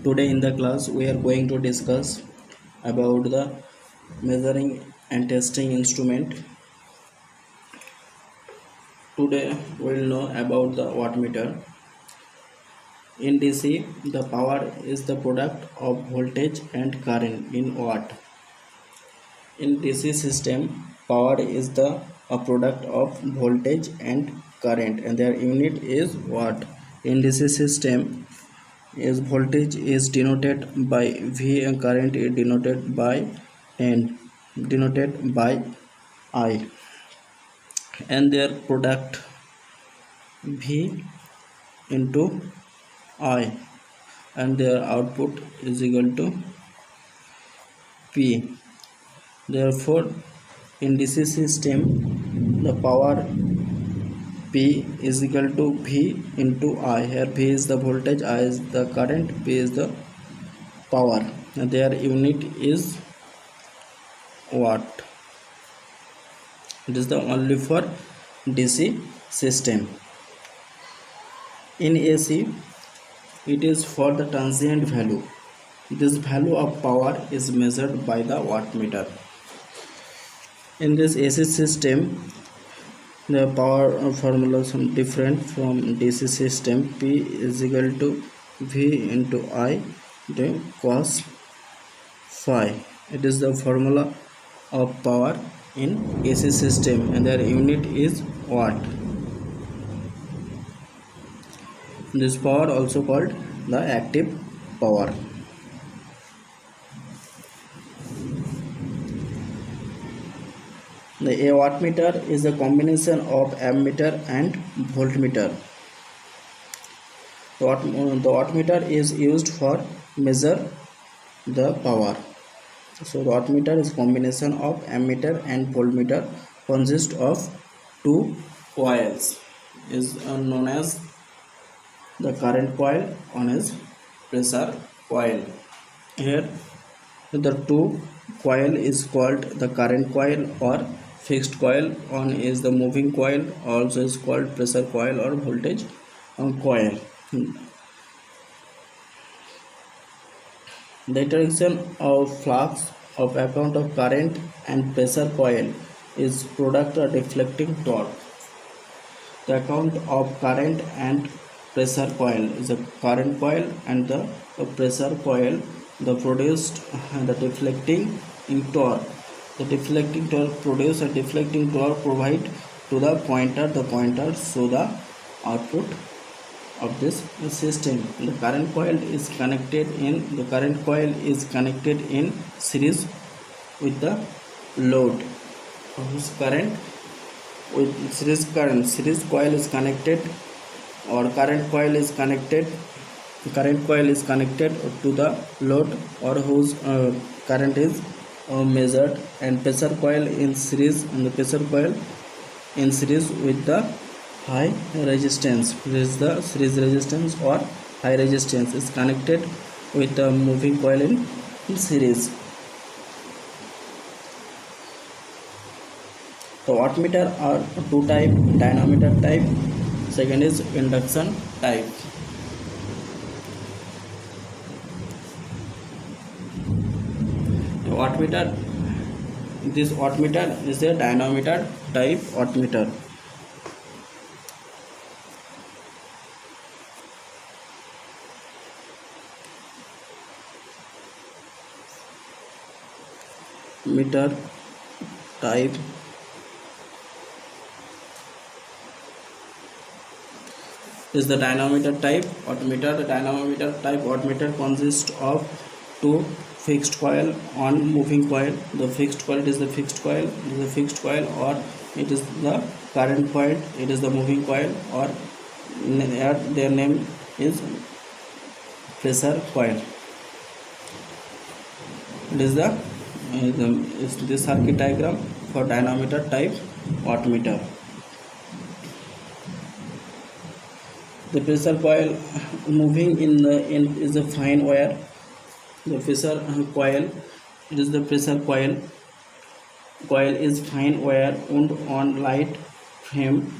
Today in the class we are going to discuss about the measuring and testing instrument. Today we will know about the wattmeter. In DC, the power is the product of voltage and current in watt. In DC system, power is the a product of voltage and current, and their unit is watt. In DC system, is voltage is denoted by V and current is denoted by N, denoted by I, and their product V into I, and their output is equal to P. Therefore, in DC system, the power P is equal to V into I. Here V is the voltage, I is the current, P is the power. And their unit is watt. It is the only for DC system. In AC, it is for the transient value. This value of power is measured by the wattmeter. In this AC system, the power formula is different from DC system. P is equal to V into I cos phi. It is the formula of power in AC system, and their unit is watt. This power also called the active power. The wattmeter is a combination of ammeter and voltmeter. The wattmeter is used for measure the power. So the wattmeter is combination of ammeter and voltmeter, consists of two coils, is known as the current coil, one is pressure coil. Here the two coil is called the current coil or fixed coil. One is the moving coil, also is called pressure coil or voltage coil. The interaction of flux of account of current and pressure coil is product of deflecting torque. The account of current and pressure coil is a current coil, and the pressure coil the produced the deflecting torque. The deflecting torque produce a deflecting torque provide to the pointer. The pointer show the output of this system. The current coil is connected in series with the load. Whose current with series current. Series coil is connected, or current coil is connected to the load, or whose current is measured, and pressure coil in series, and the pressure coil in series with the high resistance. This is the series resistance or high resistance is connected with the moving coil in series. The wattmeter are two type: dynamometer type, second is induction type. Wattmeter, this wattmeter is a dynamometer type wattmeter. Meter type is the dynamometer type wattmeter. The dynamometer type wattmeter consists of two fixed coil, one moving coil. The fixed coil is the fixed coil, or it is the current coil, it is the moving coil, or their name is pressure coil. It is this circuit diagram for dynamometer type wattmeter. The pressure coil moving in the end is a fine wire. The pressure coil, it is the pressure coil. Coil is fine wire wound on light frame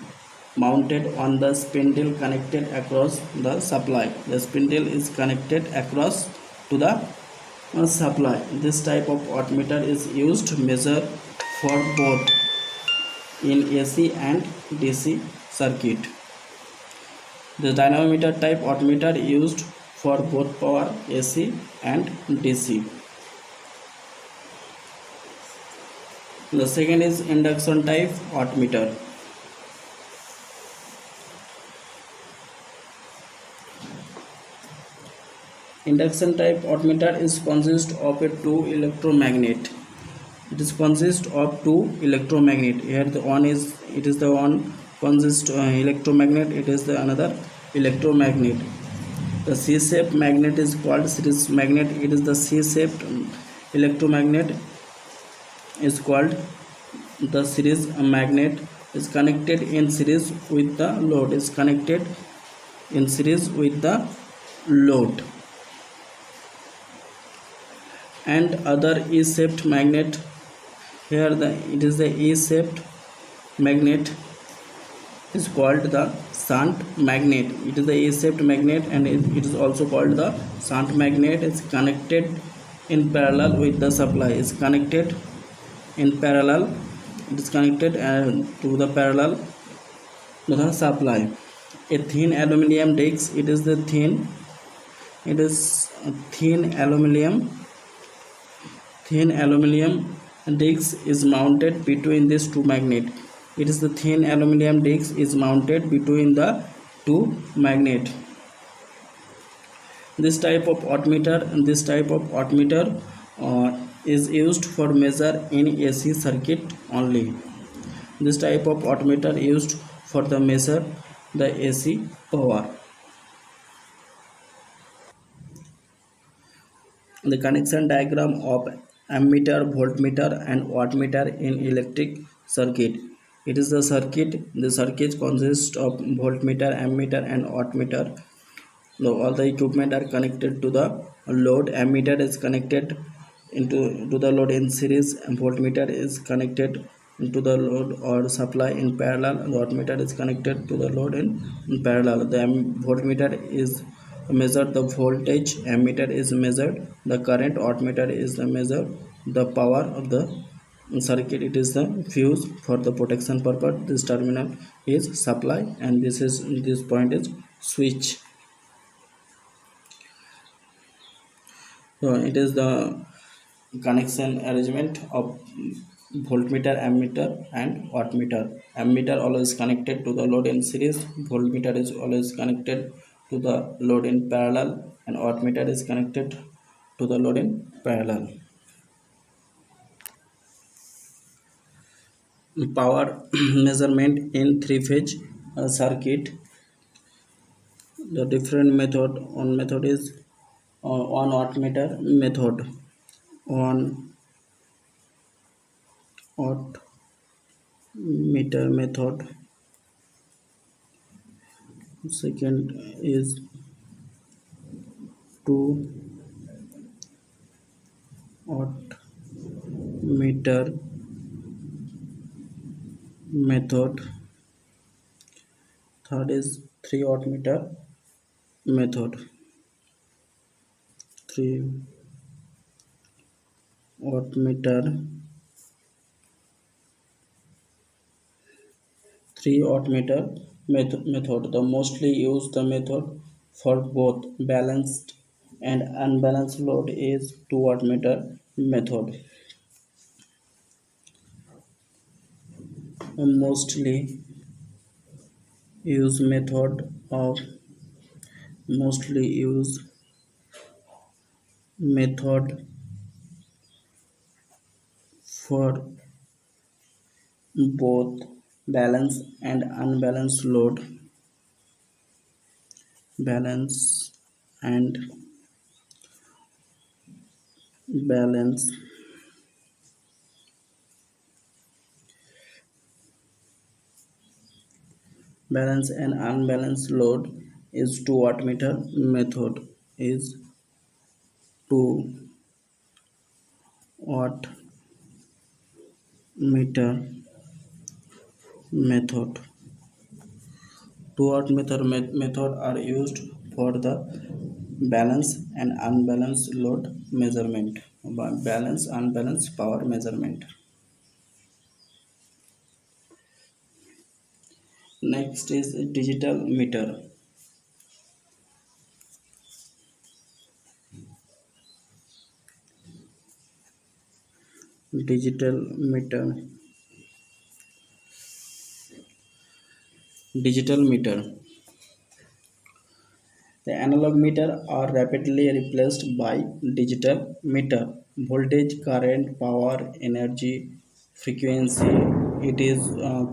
mounted on the spindle connected across the supply. The spindle is connected across to the supply. This type of wattmeter is used to measure for both in AC and DC circuit. The dynamometer type wattmeter used for both power AC and DC. The second is induction type wattmeter. Induction type wattmeter is consist of a two electromagnet. It is consist of two electromagnet. Here the one is the one consist electromagnet. It is the another electromagnet. The C-shaped magnet is called series magnet. It is the C-shaped electromagnet is called the series magnet. Is connected in series with the load. Is connected in series with the load. And other E-shaped magnet. Here it is the E-shaped magnet is called the shunt magnet. It is the E-shaped magnet and it is also called the shunt magnet. Is connected in parallel with the supply. Is connected in parallel. It is connected to the parallel to the supply. A thin aluminum disc. It is a thin aluminum disc is mounted between these two magnets. It is the thin aluminum disc is mounted between the two magnets. This type of wattmeter is used for measure in AC circuit only. This type of wattmeter used for the measure the AC power. The connection diagram of ammeter, voltmeter and wattmeter in electric circuit. It is the circuit consists of voltmeter, ammeter and wattmeter. Now, all the equipment are connected to the load. Ammeter is connected to the load in series, and voltmeter is connected to the load or supply in parallel, and the wattmeter is connected to the load in parallel. The voltmeter is measured the voltage, ammeter is measured the current, wattmeter is measured the power of the circuit. It is the fuse for the protection purpose. This terminal is supply and this point is switch. So it is the connection arrangement of voltmeter, ammeter and wattmeter. Ammeter always connected to the load in series, voltmeter is always connected to the load in parallel, and wattmeter is connected to the load in parallel. Power measurement in three-phase circuit. The different method is one wattmeter method. One wattmeter method. Second is two wattmeter method. Third is three wattmeter method. Three wattmeter method. The mostly used the method for both balanced and unbalanced load is two wattmeter method. Mostly used method for both balanced and unbalanced load. Balance and balance and unbalanced load is two wattmeter method. Is two wattmeter method. Two wattmeter method are used for the balance and unbalanced load measurement. Balance unbalanced power measurement. Next is digital meter. Digital meter. Digital meter. The analog meter are rapidly replaced by digital meter. Voltage, current, power, energy, frequency. It is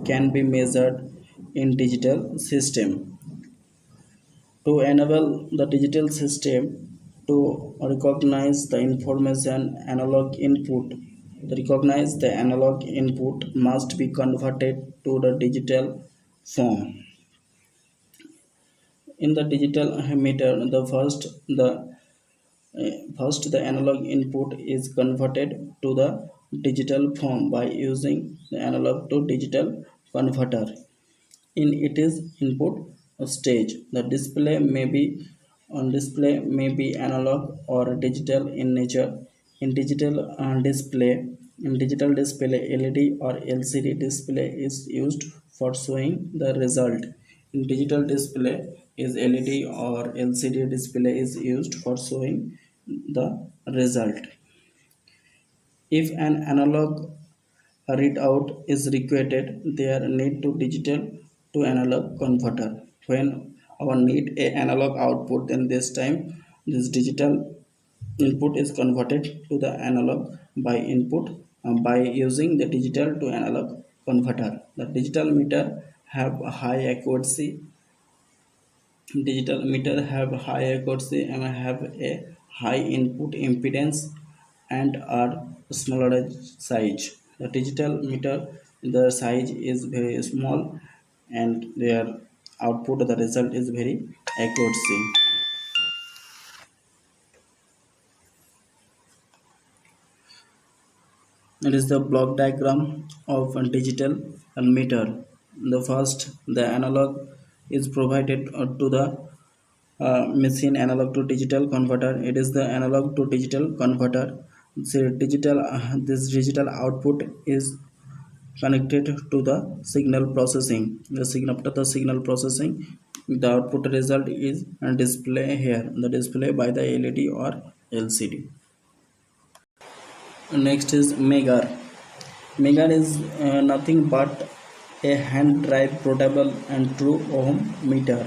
can be measured in digital system. To enable the digital system to recognize the information analog input, recognize the analog input must be converted to the digital form. In the digital meter, first the analog input is converted to the digital form by using the analog to digital converter. In its input stage, the display may be analog or digital in nature. In digital display, LED or LCD display is used for showing the result. In digital display, is LED or LCD display is used for showing the result. If an analog readout is required, there need to digital to analog converter. When our need a analog output, then this time this digital input is converted to the analog by input by using the digital to analog converter. The digital meter have high accuracy. Digital meter have high accuracy and have a high input impedance and are smaller size. The digital meter, the size is very small and their output, the result is very accuracy. It is the block diagram of a digital meter. The first, the analog is provided to the machine analog to digital converter. It is the analog to digital converter. So this digital output is connected to the signal processing. The signal after the signal processing, the output result is a display here. The display by the LED or LCD. Next is Megar. Megar is nothing but a hand drive portable and true ohm meter.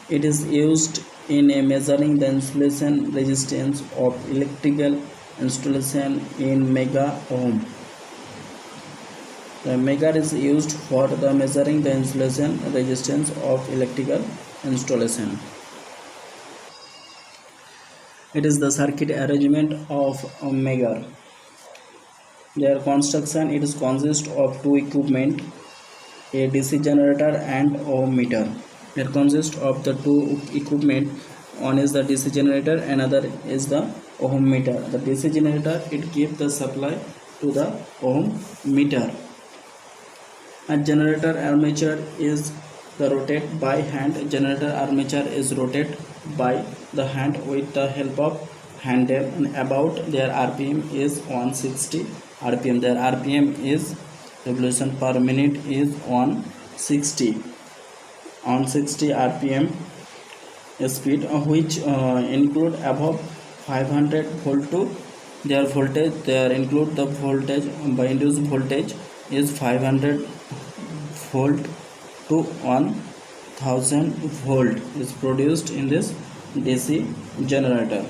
It is used in measuring the insulation resistance of electrical installation in mega ohm. The megar is used for the measuring the insulation resistance of electrical installation. It is the circuit arrangement of a megar. Their construction, it is consist of two equipment, a DC generator and ohm meter. It consists of the two equipment. One is the DC generator, another is the ohm meter. The DC generator, it gives the supply to the ohm meter. A generator armature is the rotate by hand. Generator armature is rotate by the hand with the help of handle, and about their RPM is 160 RPM. Their RPM is revolution per minute is 160 RPM speed, which include above 500 volt to their voltage. They include the voltage by induced voltage is 500 volt to 1000 volt is produced in this DC generator.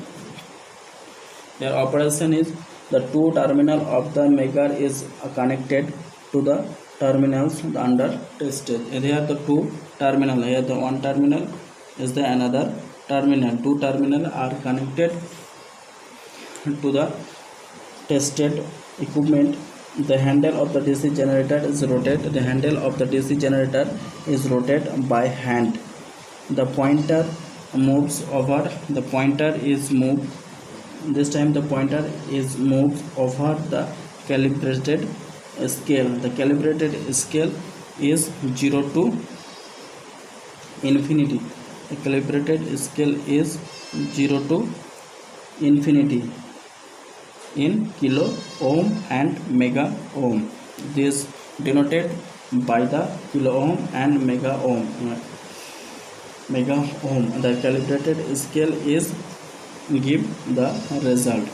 Their operation is the two terminal of the megar is connected to the terminals under tested. Here the two terminal, here the one terminal is the another terminal. Two terminal are connected to the tested equipment. The handle of the DC generator is rotated. The handle of the DC generator is rotated by hand. The pointer moves over. The pointer is moved. This time the pointer is moved over the calibrated scale. The calibrated scale is 0 to infinity. A calibrated scale is 0 to infinity in kilo ohm and mega ohm. This denoted by the kilo ohm and mega ohm. The calibrated scale is give the result.